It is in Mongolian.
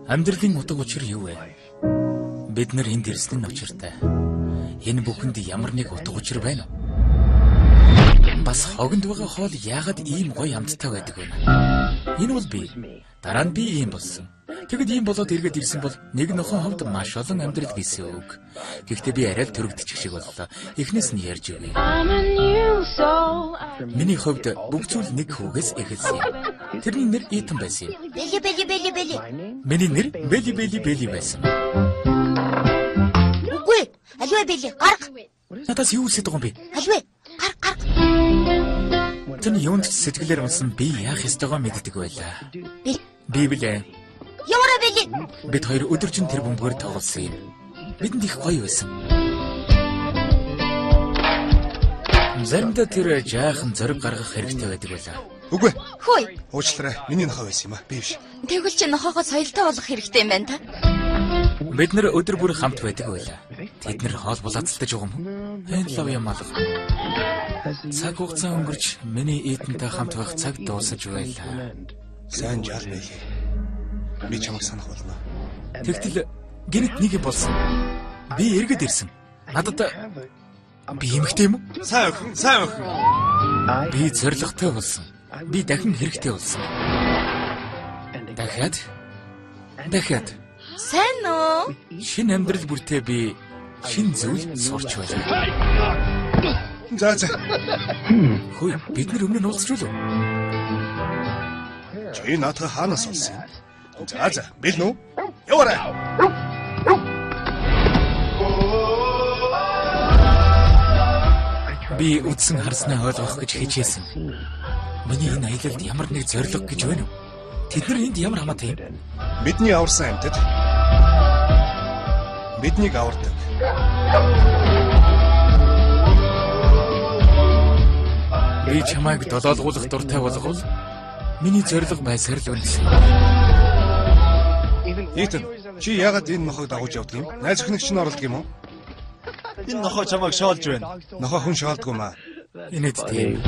Амьдралын утга учир юу вэ? Бид нар энд ирсэн нь учиртай. Энэ бүхэнд ямар нэг утга учир байна уу? Бас хогонд байгаа хоол яагаад ийм гоё амттай байдаг вэ? Энэ бол би. Дараа нь би ийм болсон. Тэгэд ийм болоод эргээд ирсэн бол нэг нохон ховд маш олон амьдрал гэсэн үг. Гэхдээ би арай л төрөгдчих шиг боллоо. Эхнээс нь ярьж өгье. Миний ховд бүх зүйл нэг хүүгээс эхэлсэн юм. Тэрний нэр Итан байсан юм. Бели. Миний нэр Бели байсан. Үгүй. Аливаа Бели, гарга. Надаас юу хэлээд байгаа юм бэ? Аливаа, гарга. Тэний юунд ч сэтгэлээр унсан би яах ёстойгоо мэддэг байлаа. Би билээ. Яваараа Бели. Бид хоёр өдөржин тэр бөмбөгөөр тоглосон юм. Бидэнд их гоё байсан. Заримдаа тэр жаахан зориг гаргах хэрэгтэй байдаг байлаа. Үгүй. Хөөе. Уучлаарай. Миний нохоо байсан юм аа. Би биш. Тэгвэл чи нохоогоо соёлтой болох хэрэгтэй юм байна та. Бид нэр өдөр бүр хамт байдаг байлаа. Тэд нэр хоол булаацалдаж байгаа юм уу? Энэ лав юм алга. Цаг хугацаа өнгөрч миний Итантай хамт байх цаг дуусаж байлаа. Сайн жаал байлээ. Би чамайг санах болно. Тэгтэл гинт нэг юм болсон. Би эргэж ирсэн. Надад би эмэгтэй юм уу? Сайн охин. Би зоригтой болсон. Би дахин хэрэгтэй болсон. Дахиад. Сайн уу? Шинэ амьдрал бүртээ би шинэ зүйл сурч байлаа. За. Хөөе, бид нар өмнө нь уулзчихлоо. Чи наатах хаанаас олсон юм? За, бэл нүү? Яваарай. Би үдсэн харснаа ойлгох гэж хичээсэн. Миний энэ аялалд ямар нэг зориг гэж байна уу? Тэд нар энд ямар хамаатай юм? Бидний аварсан амьтад биднийг авардаг. Би чамайг долоолгуулах дуртай болгол миний зориг байсаар л үнэлсэн. Итан, чи яагаад энэ нохойг дагуулж явдаг юм? Найз охиныг чинь оруулдаг юм уу? Энэ нохой чамайг шоолж байна. Нохой хүн шоолдгүй маа. Инээд тийм.